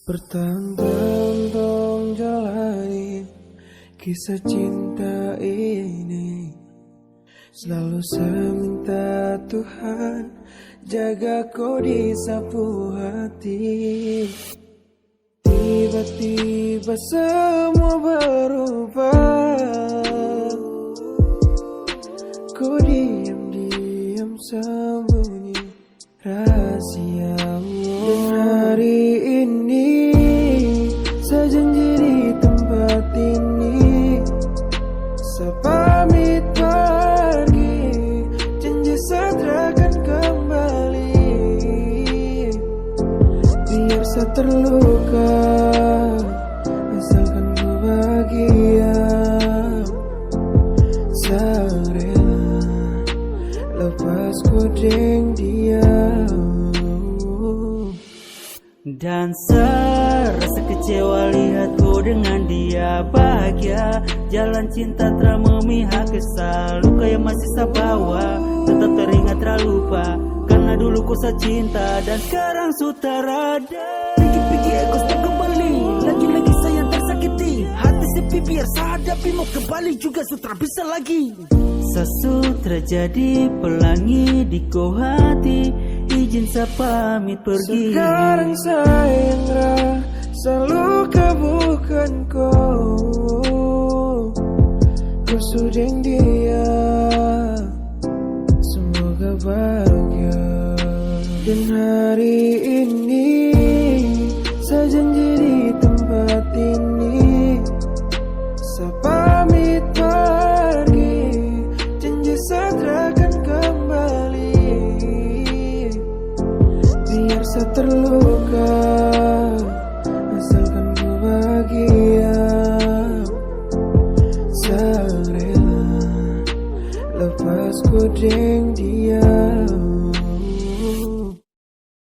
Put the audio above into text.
Bertahun-tahun jalani kisah cinta ini, selalu saya minta Tuhan jaga kau di sapu hati. Tiba-tiba semua berubah, kau diam-diam sembunyi rahasiamu. Dan hari ini saya janji di tempat ini, saya pamit pergi, janji saya akan kembali. Biar saya terluka, asalkan ku bahagia. Saya rela lepas kodeng dia. Dan serasa kecewa lihat ku dengan dia bahagia. Jalan cinta telah memihak kesal, luka yang masih saya bawa tetap teringat terlupa. Karena dulu ku saya cinta dan sekarang sudah rada. Pikir-pikir aku sudah kembali, lagi-lagi saya tersakiti. Hati sepi biar saya hadapi, mau kembali juga sutra bisa lagi. Sesutra jadi pelangi di kau hati, izin saya pamit pergi. Sekarang sayang selalu bukan kau, kau sudah dia. Semoga bahagia. Dan hari ini saya janji di tempat ini, saya pamit pergi, janji saya akan kembali. Biar saya terluka, asalkan ku bahagia. Saya rela lepas kodeng dia.